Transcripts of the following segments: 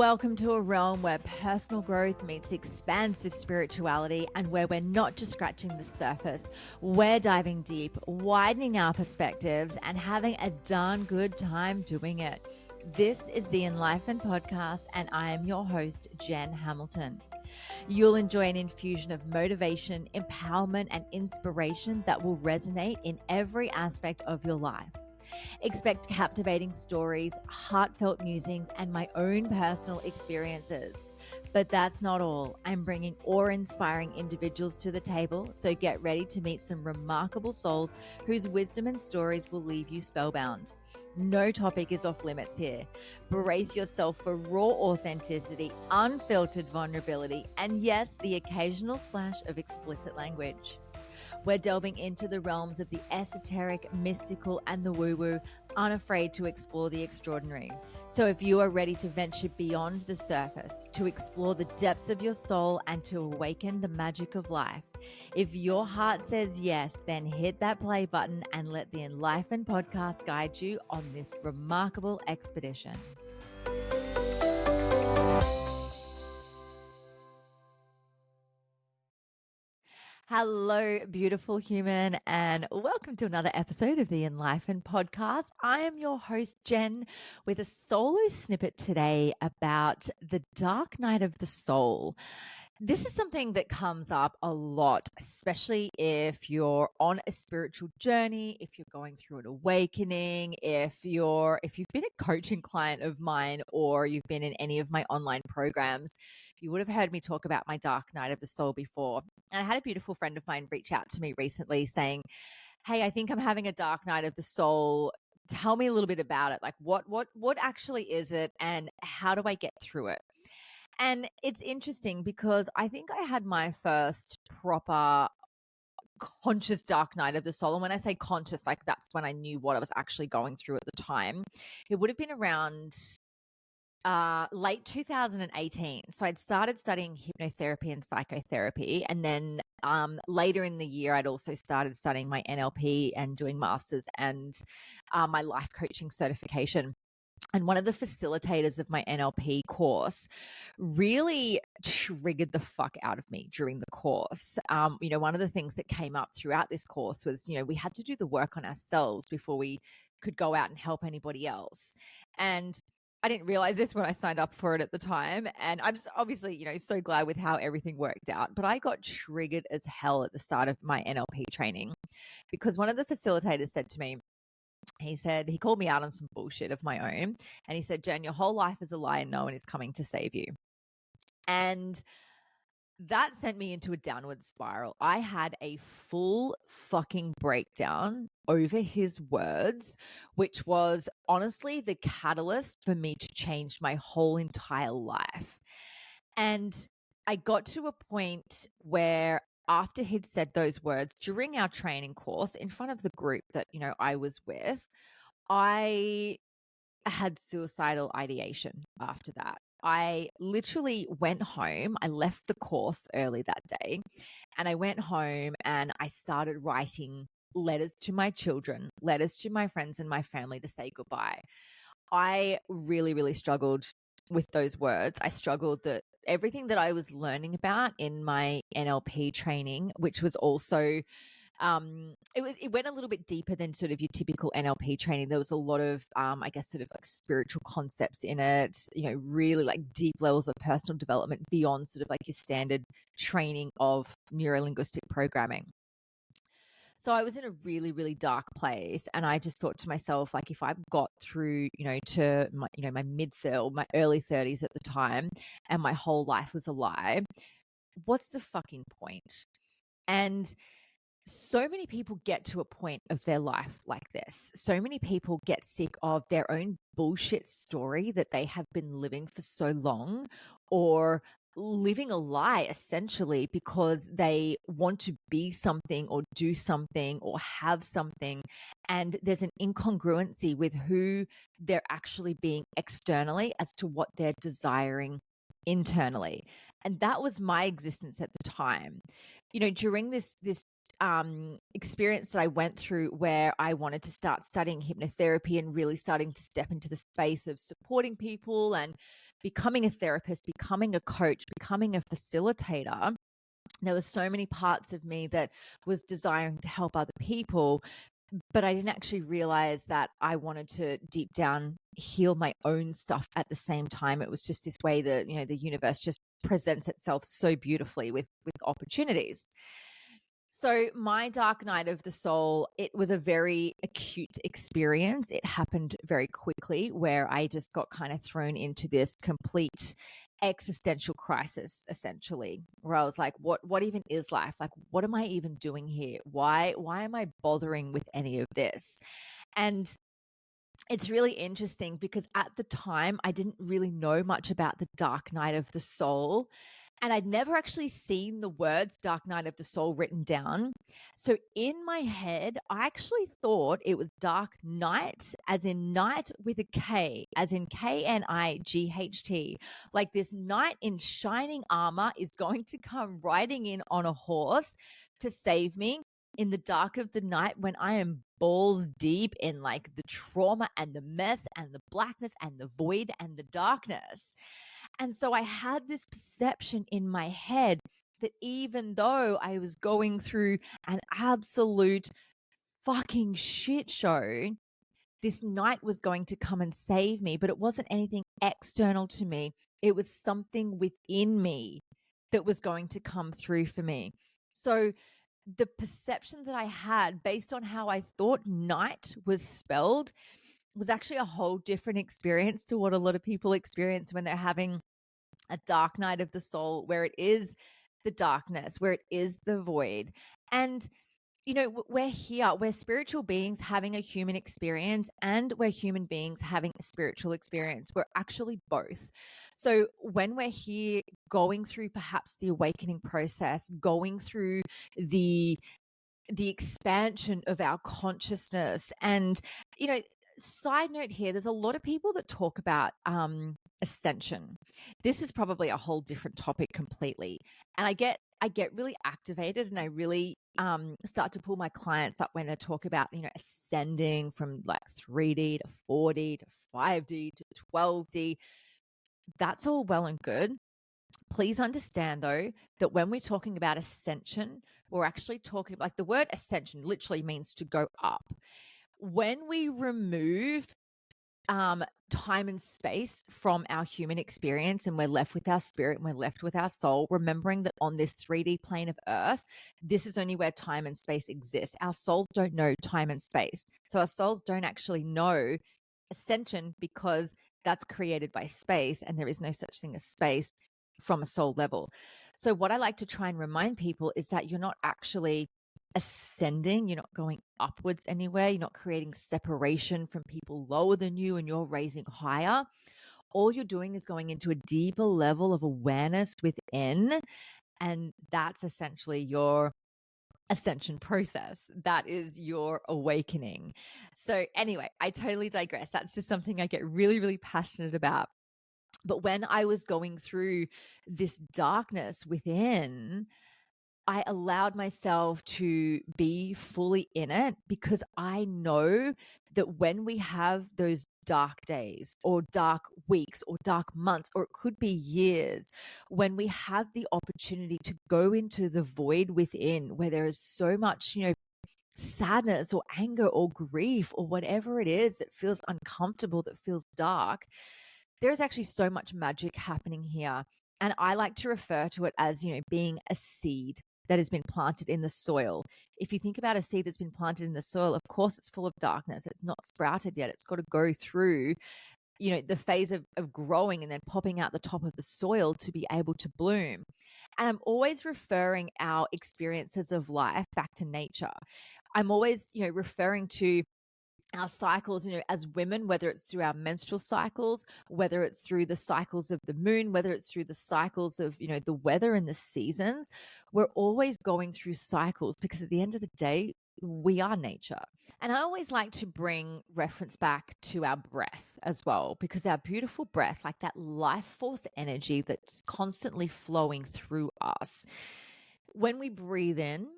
Welcome to a realm where personal growth meets expansive spirituality and where we're not just scratching the surface, we're diving deep, widening our perspectives, and having a darn good time doing it. This is the Enlighten Podcast, and I am your host, Jen Hamilton. You'll enjoy an infusion of motivation, empowerment, and inspiration that will resonate in every aspect of your life. Expect captivating stories, heartfelt musings, and my own personal experiences. But that's not all. I'm bringing awe-inspiring individuals to the table, so get ready to meet some remarkable souls whose wisdom and stories will leave you spellbound. No topic is off limits here. Brace yourself for raw authenticity, unfiltered vulnerability, and yes, the occasional splash of explicit language. We're delving into the realms of the esoteric, mystical, and the woo-woo, unafraid to explore the extraordinary. So if you are ready to venture beyond the surface, to explore the depths of your soul, and to awaken the magic of life, if your heart says yes, then hit that play button and let the Enlighten Podcast guide you on this remarkable expedition. Hello, beautiful human, and welcome to another episode of the Enlighten Podcast. I am your host, Jen, with a solo snippet today about the dark night of the soul. This is something that comes up a lot, especially if you're on a spiritual journey, if you're going through an awakening, if you've been a coaching client of mine, or you've been in any of my online programs. You would have heard me talk about my dark night of the soul before. And I had a beautiful friend of mine reach out to me recently saying, "Hey, I think I'm having a dark night of the soul. Tell me a little bit about it. Like what actually is it, and how do I get through it?" And it's interesting because I think I had my first proper conscious dark night of the soul. And when I say conscious, like that's when I knew what I was actually going through at the time. It would have been around late 2018. So I'd started studying hypnotherapy and psychotherapy. And then later in the year, I'd also started studying my NLP and doing masters and my life coaching certification. And one of the facilitators of my NLP course really triggered the fuck out of me during the course. One of the things that came up throughout this course was, we had to do the work on ourselves before we could go out and help anybody else. And I didn't realize this when I signed up for it at the time. And I'm obviously, so glad with how everything worked out. But I got triggered as hell at the start of my NLP training because one of the facilitators said to me, he called me out on some bullshit of my own. And he said, "Jen, your whole life is a lie and no one is coming to save you." And that sent me into a downward spiral. I had a full fucking breakdown over his words, which was honestly the catalyst for me to change my whole entire life. And I got to a point where after he'd said those words during our training course in front of the group that, I was with, I had suicidal ideation after that. I literally went home. I left the course early that day and I went home and I started writing letters to my children, letters to my friends and my family to say goodbye. I really, really struggled with those words. I struggled that everything that I was learning about in my NLP training, which was also it went a little bit deeper than sort of your typical NLP training. There was a lot of, I guess, sort of like spiritual concepts in it, really like deep levels of personal development beyond sort of like your standard training of neuro-linguistic programming. So I was in a really, really dark place. And I just thought to myself, like, if I got through, to my, my my early 30s at the time, and my whole life was a lie, what's the fucking point? And so many people get to a point of their life like this. So many people get sick of their own bullshit story that they have been living for so long, or living a lie essentially because they want to be something or do something or have something. And there's an incongruency with who they're actually being externally as to what they're desiring internally. And that was my existence at the time. During this experience that I went through where I wanted to start studying hypnotherapy and really starting to step into the space of supporting people and becoming a therapist, becoming a coach, becoming a facilitator. There were so many parts of me that was desiring to help other people, but I didn't actually realize that I wanted to deep down heal my own stuff at the same time. It was just this way that, the universe just presents itself so beautifully with opportunities. So my dark night of the soul, it was a very acute experience. It happened very quickly where I just got kind of thrown into this complete existential crisis, essentially, where I was like, what even is life? Like, what am I even doing here? Why am I bothering with any of this? And it's really interesting because at the time I didn't really know much about the dark night of the soul. And I'd never actually seen the words dark night of the soul written down. So in my head, I actually thought it was dark night, as in night with a K, as in Knight, like this knight in shining armor is going to come riding in on a horse to save me in the dark of the night when I am balls deep in like the trauma and the mess and the blackness and the void and the darkness. And so I had this perception in my head that even though I was going through an absolute fucking shit show, this night was going to come and save me, but it wasn't anything external to me. It was something within me that was going to come through for me. So the perception that I had based on how I thought night was spelled was actually a whole different experience to what a lot of people experience when they're having a dark night of the soul, where it is the darkness, where it is the void. And we're here, we're spiritual beings having a human experience, and we're human beings having a spiritual experience. We're actually both. So when we're here going through perhaps the awakening process, going through the expansion of our consciousness, and side note here, there's a lot of people that talk about ascension. This is probably a whole different topic completely. And I get really activated, and I really start to pull my clients up when they talk about, ascending from like 3D to 4D to 5D to 12D. That's all well and good. Please understand, though, that when we're talking about ascension, we're actually talking, like, the word ascension literally means to go up. When we remove time and space from our human experience and we're left with our spirit and we're left with our soul, remembering that on this 3D plane of earth, this is only where time and space exists. Our souls don't know time and space. So our souls don't actually know ascension because that's created by space, and there is no such thing as space from a soul level. So what I like to try and remind people is that you're not actually ascending, you're not going upwards anywhere, you're not creating separation from people lower than you and you're raising higher. All you're doing is going into a deeper level of awareness within, and that's essentially your ascension process. That is your awakening. So anyway, I totally digress. That's just something I get really, really passionate about. But when I was going through this darkness within, I allowed myself to be fully in it, because I know that when we have those dark days or dark weeks or dark months, or it could be years, when we have the opportunity to go into the void within where there is so much, sadness or anger or grief or whatever it is that feels uncomfortable, that feels dark, there's actually so much magic happening here. And I like to refer to it as, being a seed that has been planted in the soil. If you think about a seed that's been planted in the soil, of course it's full of darkness. It's not sprouted yet. It's got to go through, the phase of growing and then popping out the top of the soil to be able to bloom. And I'm always referring our experiences of life back to nature. I'm always, referring to our cycles, as women, whether it's through our menstrual cycles, whether it's through the cycles of the moon, whether it's through the cycles of, the weather and the seasons, we're always going through cycles, because at the end of the day, we are nature. And I always like to bring reference back to our breath as well, because our beautiful breath, like that life force energy that's constantly flowing through us, when we breathe in,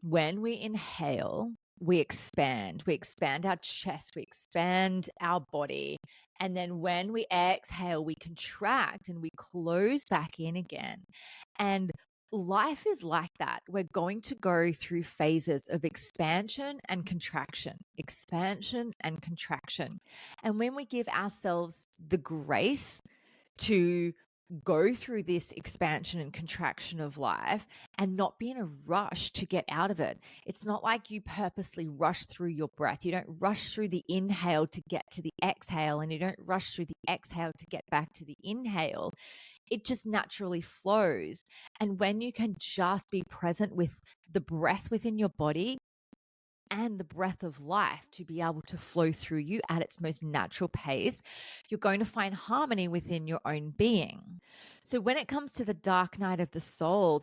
When we inhale, we expand. We expand our chest, we expand our body. And then when we exhale, we contract and we close back in again. And life is like that. We're going to go through phases of expansion and contraction, expansion and contraction. And when we give ourselves the grace to go through this expansion and contraction of life and not be in a rush to get out of it. It's not like you purposely rush through your breath. You don't rush through the inhale to get to the exhale, and you don't rush through the exhale to get back to the inhale. It just naturally flows. And when you can just be present with the breath within your body and the breath of life to be able to flow through you at its most natural pace, you're going to find harmony within your own being. So when it comes to the dark night of the soul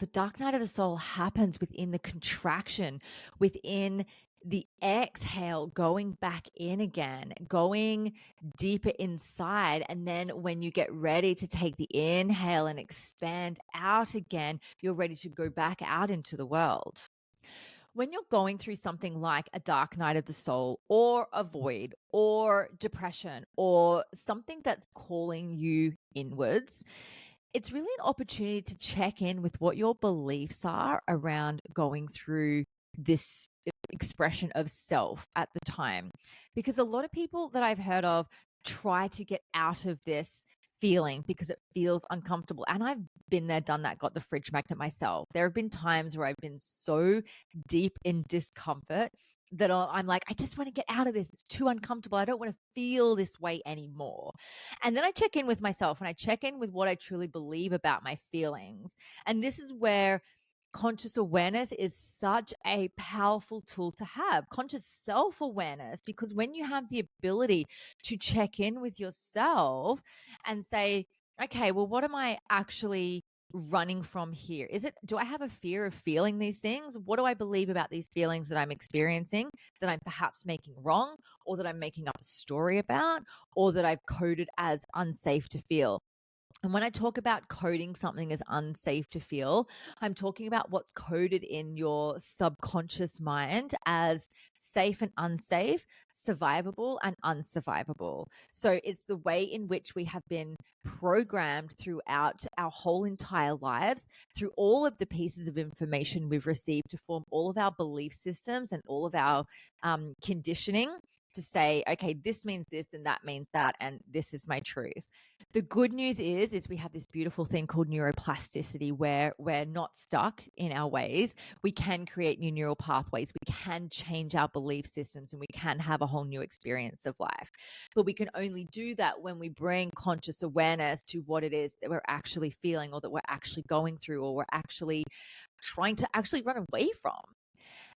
happens within the contraction, within the exhale, going back in again, going deeper inside. And then when you get ready to take the inhale and expand out again, you're ready to go back out into the world. When you're going through something like a dark night of the soul or a void or depression or something that's calling you inwards, it's really an opportunity to check in with what your beliefs are around going through this expression of self at the time. Because a lot of people that I've heard of try to get out of this feeling because it feels uncomfortable. And I've been there, done that, got the fridge magnet myself. There have been times where I've been so deep in discomfort that I'm like, I just want to get out of this. It's too uncomfortable. I don't want to feel this way anymore. And then I check in with myself and I check in with what I truly believe about my feelings. And this is where conscious awareness is such a powerful tool to have. Conscious self-awareness, because when you have the ability to check in with yourself and say, okay, well, what am I actually running from here? Do I have a fear of feeling these things? What do I believe about these feelings that I'm experiencing that I'm perhaps making wrong, or that I'm making up a story about, or that I've coded as unsafe to feel? And when I talk about coding something as unsafe to feel, I'm talking about what's coded in your subconscious mind as safe and unsafe, survivable and unsurvivable. So it's the way in which we have been programmed throughout our whole entire lives, through all of the pieces of information we've received to form all of our belief systems and all of our conditioning to say, okay, this means this and that means that, and this is my truth. The good news is we have this beautiful thing called neuroplasticity, where we're not stuck in our ways. We can create new neural pathways. We can change our belief systems, and we can have a whole new experience of life. But we can only do that when we bring conscious awareness to what it is that we're actually feeling, or that we're actually going through, or we're actually trying to actually run away from.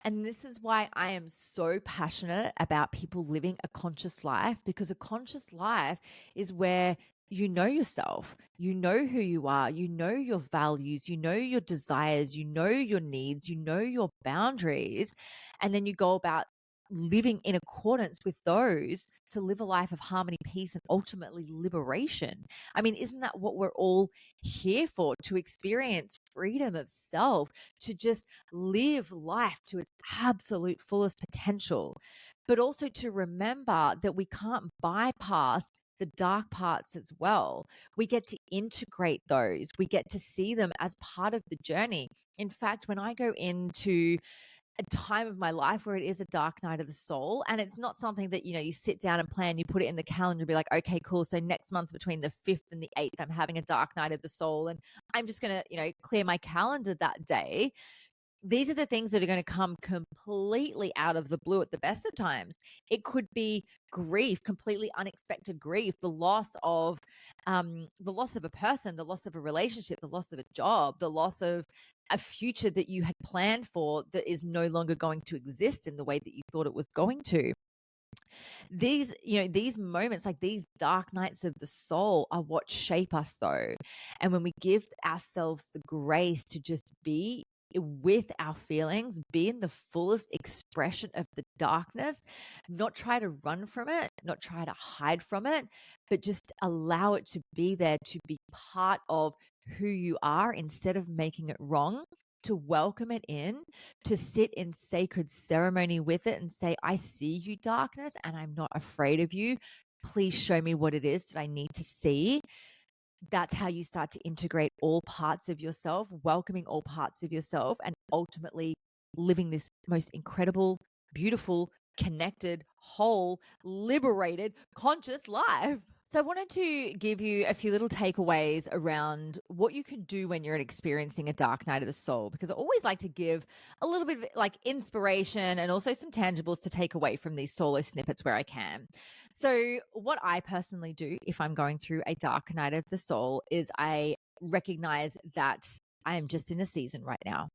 And this is why I am so passionate about people living a conscious life, because a conscious life is where you know yourself, you know who you are, you know your values, you know your desires, you know your needs, you know your boundaries, and then you go about living in accordance with those to live a life of harmony, peace, and ultimately liberation. I mean, isn't that what we're all here for? To experience freedom of self, to just live life to its absolute fullest potential, but also to remember that we can't bypass the dark parts as well. We get to integrate those. We get to see them as part of the journey. In fact, when I go into a time of my life where it is a dark night of the soul, and it's not something that, you sit down and plan, you put it in the calendar, be like, okay, cool. So next month between the 5th and the 8th, I'm having a dark night of the soul, and I'm just going to, clear my calendar that day. These are the things that are going to come completely out of the blue at the best of times. It could be grief, completely unexpected grief, the loss of a person, the loss of a relationship, the loss of a job, the loss of a future that you had planned for that is no longer going to exist in the way that you thought it was going to. These moments, like these dark nights of the soul, are what shape us though. And when we give ourselves the grace to just be with our feelings, be in the fullest expression of the darkness, not try to run from it, not try to hide from it, but just allow it to be there, to be part of who you are instead of making it wrong, to welcome it in, to sit in sacred ceremony with it and say, I see you, darkness, and I'm not afraid of you. Please show me what it is that I need to see. That's how you start to integrate all parts of yourself, welcoming all parts of yourself, and ultimately living this most incredible, beautiful, connected, whole, liberated, conscious life. So I wanted to give you a few little takeaways around what you can do when you're experiencing a dark night of the soul, because I always like to give a little bit of like inspiration and also some tangibles to take away from these solo snippets where I can. So what I personally do if I'm going through a dark night of the soul is I recognize that I am just in a season right now.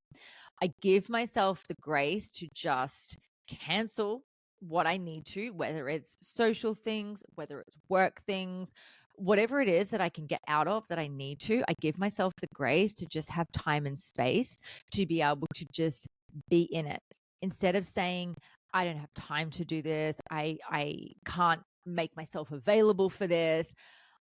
I give myself the grace to just cancel what I need to, whether it's social things, whether it's work things, whatever it is that I can get out of that I need to. I give myself the grace to just have time and space to be able to just be in it. Instead of saying, I don't have time to do this, I can't make myself available for this.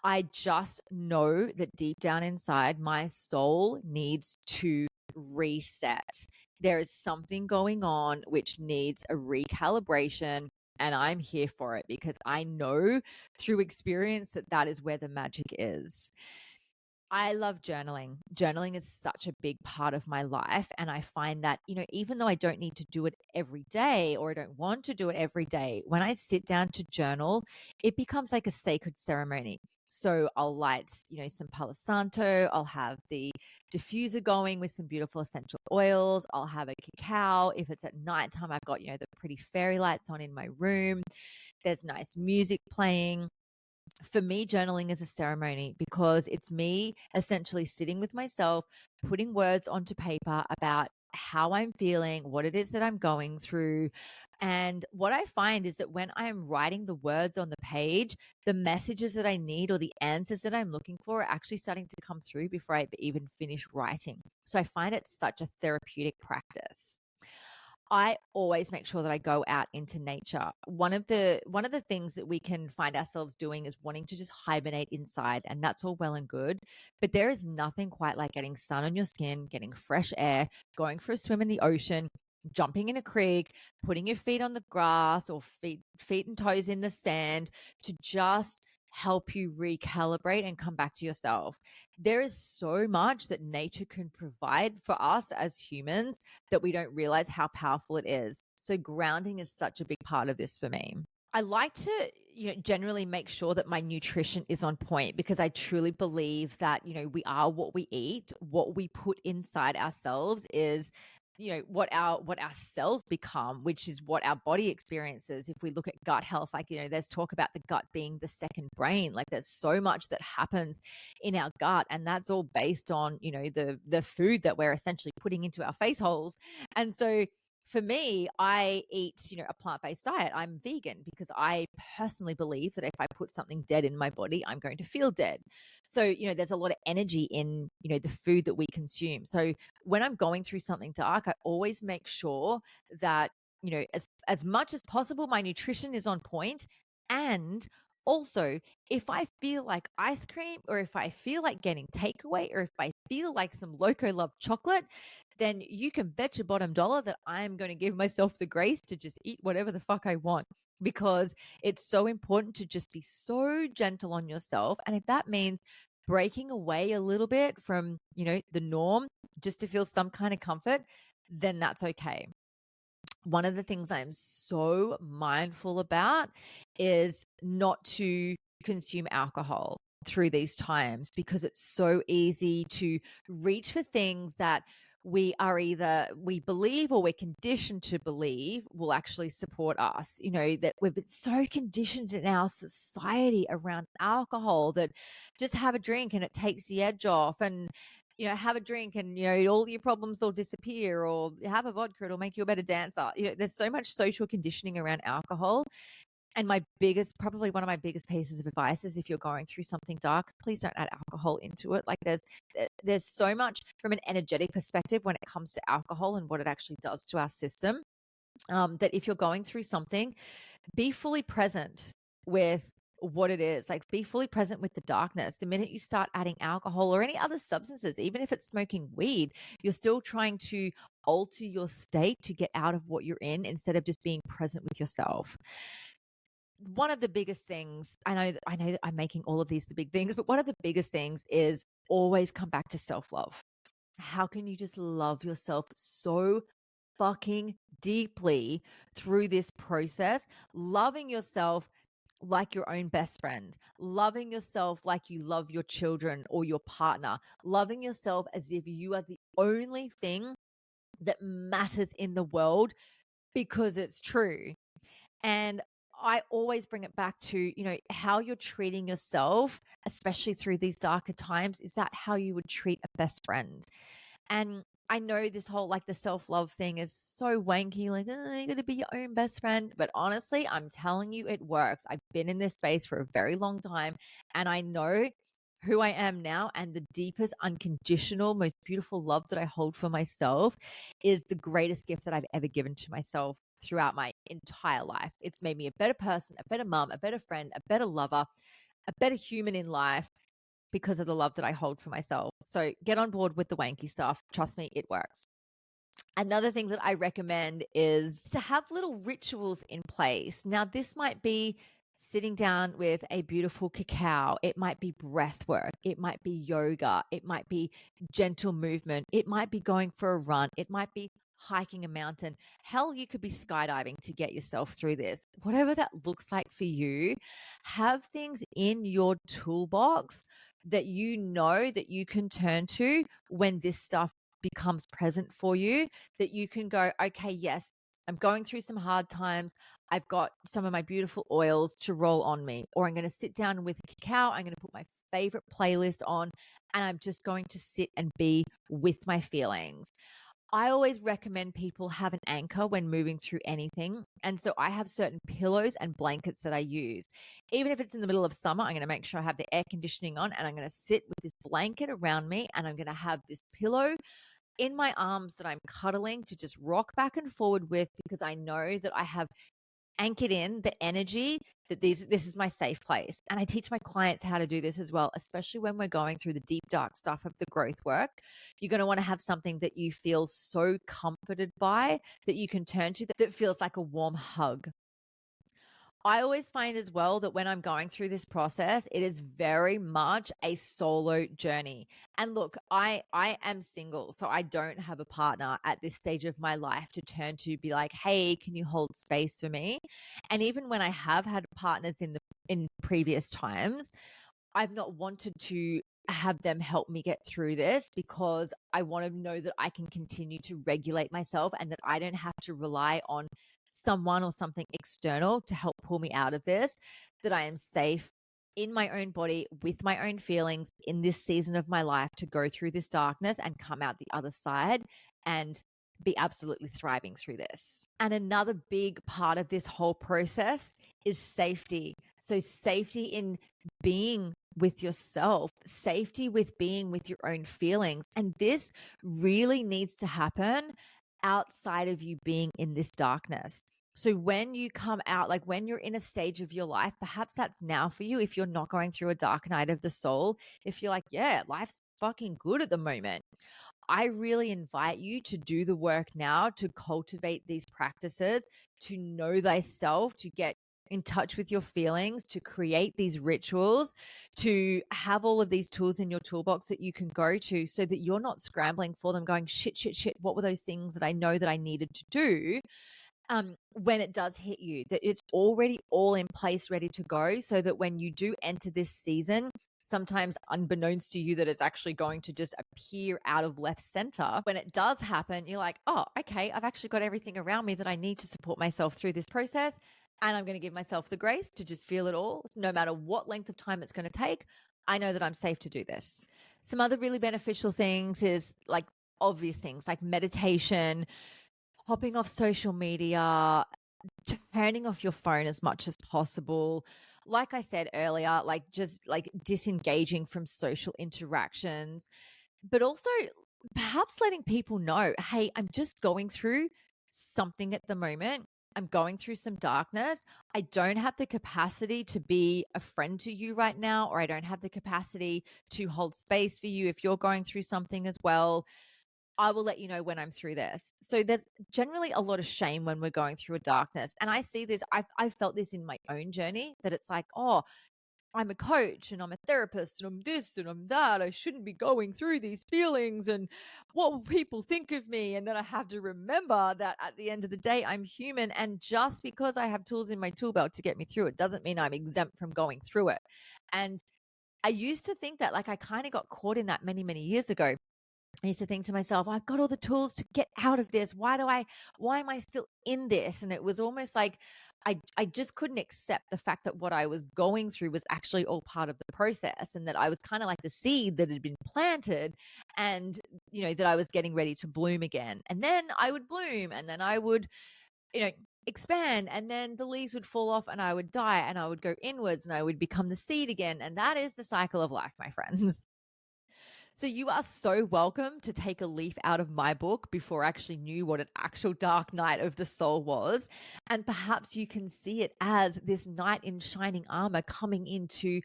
I just know that deep down inside, my soul needs to reset. There is something going on which needs a recalibration, and I'm here for it because I know through experience that that is where the magic is. I love journaling. Journaling is such a big part of my life. And I find that, even though I don't need to do it every day or I don't want to do it every day, when I sit down to journal, it becomes like a sacred ceremony. So I'll light, some Palo Santo. I'll have the diffuser going with some beautiful essential oils. I'll have a cacao. If it's at nighttime, I've got, the pretty fairy lights on in my room. There's nice music playing. For me, journaling is a ceremony because it's me essentially sitting with myself, putting words onto paper about how I'm feeling, what it is that I'm going through. And what I find is that when I'm writing the words on the page, the messages that I need or the answers that I'm looking for are actually starting to come through before I even finish writing. So I find it such a therapeutic practice. I always make sure that I go out into nature. One of the things that we can find ourselves doing is wanting to just hibernate inside, and that's all well and good. But there is nothing quite like getting sun on your skin, getting fresh air, going for a swim in the ocean, jumping in a creek, putting your feet on the grass or feet and toes in the sand to just help you recalibrate and come back to yourself. There is so much that nature can provide for us as humans that we don't realize how powerful it is. So grounding is such a big part of this for me. I like to, generally make sure that my nutrition is on point because I truly believe that, we are what we eat. What we put inside ourselves is what our cells become, which is what our body experiences. If we look at gut health, like there's talk about the gut being the second brain. Like there's so much that happens in our gut, and that's all based on the food that we're essentially putting into our face holes. And so for me, I eat, a plant-based diet. I'm vegan because I personally believe that if I put something dead in my body, I'm going to feel dead. So, there's a lot of energy in, the food that we consume. So when I'm going through something dark, I always make sure that, as much as possible, my nutrition is on point. And also, if I feel like ice cream or if I feel like getting takeaway or if I feel like some Loco Love chocolate, then you can bet your bottom dollar that I'm going to give myself the grace to just eat whatever the fuck I want, because it's so important to just be so gentle on yourself. And if that means breaking away a little bit from, the norm just to feel some kind of comfort, then that's okay. One of the things I'm so mindful about is not to consume alcohol through these times, because it's so easy to reach for things that we believe or we're conditioned to believe will actually support us. That we've been so conditioned in our society around alcohol that just have a drink and it takes the edge off, and have a drink and, all your problems will disappear, or have a vodka, it'll make you a better dancer. There's so much social conditioning around alcohol. And probably one of my biggest pieces of advice is if you're going through something dark, please don't add alcohol into it. Like there's so much from an energetic perspective when it comes to alcohol and what it actually does to our system, that if you're going through something, be fully present with what it is. Like, be fully present with the darkness. The minute you start adding alcohol or any other substances, even if it's smoking weed, you're still trying to alter your state to get out of what you're in instead of just being present with yourself. One of the biggest things, I know that I'm making all of these the big things, but one of the biggest things is always come back to self-love. How can you just love yourself so fucking deeply through this process? Loving yourself like your own best friend, loving yourself like you love your children or your partner, loving yourself as if you are the only thing that matters in the world because it's true. And I always bring it back to, how you're treating yourself, especially through these darker times. Is that how you would treat a best friend? And I know this whole like the self-love thing is so wanky, like, oh, you got to be your own best friend. But honestly, I'm telling you, it works. I've been in this space for a very long time, and I know who I am now, and the deepest, unconditional, most beautiful love that I hold for myself is the greatest gift that I've ever given to myself throughout my entire life. It's made me a better person, a better mom, a better friend, a better lover, a better human in life because of the love that I hold for myself. So get on board with the wanky stuff. Trust me, it works. Another thing that I recommend is to have little rituals in place. Now, this might be sitting down with a beautiful cacao. It might be breath work. It might be yoga. It might be gentle movement. It might be going for a run. It might be hiking a mountain. Hell, you could be skydiving to get yourself through this. Whatever that looks like for you, have things in your toolbox that you know that you can turn to when this stuff becomes present for you, that you can go, okay, yes, I'm going through some hard times. I've got some of my beautiful oils to roll on me, or I'm going to sit down with a cacao. I'm going to put my favorite playlist on, and I'm just going to sit and be with my feelings. I always recommend people have an anchor when moving through anything. And so I have certain pillows and blankets that I use. Even if it's in the middle of summer, I'm going to make sure I have the air conditioning on, and I'm going to sit with this blanket around me, and I'm going to have this pillow in my arms that I'm cuddling to just rock back and forward with, because I know that I have anchored in the energy that this is my safe place. And I teach my clients how to do this as well, especially when we're going through the deep, dark stuff of the growth work. You're going to want to have something that you feel so comforted by that you can turn to, that feels like a warm hug. I always find as well that when I'm going through this process, it is very much a solo journey. And look, I am single, so I don't have a partner at this stage of my life to turn to, be like, hey, can you hold space for me? And even when I have had partners in previous times, I've not wanted to have them help me get through this, because I want to know that I can continue to regulate myself and that I don't have to rely on someone or something external to help pull me out of this, that I am safe in my own body with my own feelings in this season of my life to go through this darkness and come out the other side and be absolutely thriving through this. And another big part of this whole process is safety. So safety in being with yourself, safety with being with your own feelings. And this really needs to happen outside of you being in this darkness. So when you come out, like when you're in a stage of your life, perhaps that's now for you. If you're not going through a dark night of the soul, if you're like, yeah, life's fucking good at the moment, I really invite you to do the work now, to cultivate these practices, to know thyself, to get in touch with your feelings, to create these rituals, to have all of these tools in your toolbox that you can go to, so that you're not scrambling for them going, shit, what were those things that I know that I needed to do? When it does hit you, that it's already all in place, ready to go, so that when you do enter this season, sometimes unbeknownst to you, that it's actually going to just appear out of left center. When it does happen, you're like, oh, okay, I've actually got everything around me that I need to support myself through this process. And I'm going to give myself the grace to just feel it all, no matter what length of time it's going to take. I know that I'm safe to do this. Some other really beneficial things is like obvious things like meditation, hopping off social media, turning off your phone as much as possible. Like I said earlier, like just like disengaging from social interactions, but also perhaps letting people know, hey, I'm just going through something at the moment. I'm going through some darkness. I don't have the capacity to be a friend to you right now, or I don't have the capacity to hold space for you if you're going through something as well. I will let you know when I'm through this. So there's generally a lot of shame when we're going through a darkness. And I see this, I've felt this in my own journey, that it's like, oh, I'm a coach and I'm a therapist and I'm this and I'm that. I shouldn't be going through these feelings, and what will people think of me? And then I have to remember that at the end of the day, I'm human. And just because I have tools in my tool belt to get me through it doesn't mean I'm exempt from going through it. And I used to think that, like, I kind of got caught in that many, many years ago. I used to think to myself, I've got all the tools to get out of this. Why am I still in this? And it was almost like I just couldn't accept the fact that what I was going through was actually all part of the process, and that I was kind of like the seed that had been planted, and, that I was getting ready to bloom again. And then I would bloom, and then I would, expand, and then the leaves would fall off and I would die, and I would go inwards and I would become the seed again. And that is the cycle of life, my friends. So you are so welcome to take a leaf out of my book before I actually knew what an actual dark night of the soul was. And perhaps you can see it as this knight in shining armor coming in to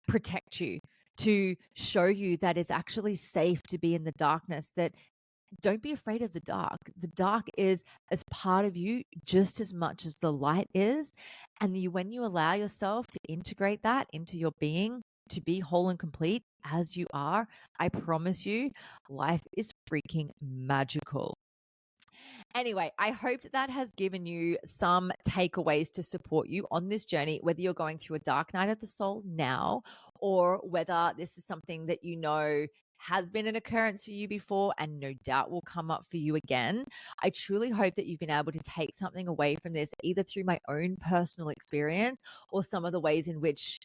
protect you, to show you that it's actually safe to be in the darkness, that don't be afraid of the dark. The dark is as part of you just as much as the light is. And when you allow yourself to integrate that into your being, to be whole and complete as you are, I promise you, life is freaking magical. Anyway, I hope that has given you some takeaways to support you on this journey, whether you're going through a dark night of the soul now, or whether this is something that has been an occurrence for you before and no doubt will come up for you again. I truly hope that you've been able to take something away from this, either through my own personal experience or some of the ways in which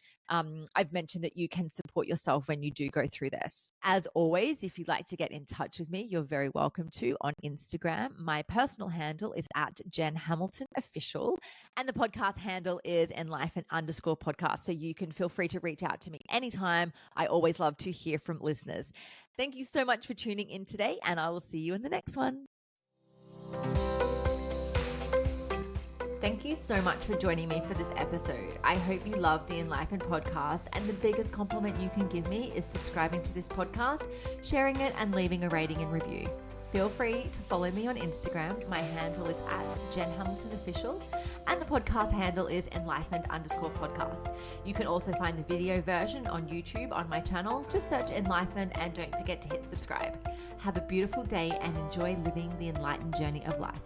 I've mentioned that you can support yourself when you do go through this. As always, if you'd like to get in touch with me, you're very welcome to on Instagram. My personal handle is at Jen Hamilton Official, and the podcast handle is enlifen_podcast. So you can feel free to reach out to me anytime. I always love to hear from listeners. Thank you so much for tuning in today, and I will see you in the next one. Thank you so much for joining me for this episode. I hope you love the Enlifen podcast, and the biggest compliment you can give me is subscribing to this podcast, sharing it, and leaving a rating and review. Feel free to follow me on Instagram. My handle is at Jen Hamilton Official, and the podcast handle is enlightened_podcast. You can also find the video version on YouTube on my channel. Just search Enlighten, and don't forget to hit subscribe. Have a beautiful day and enjoy living the enlightened journey of life.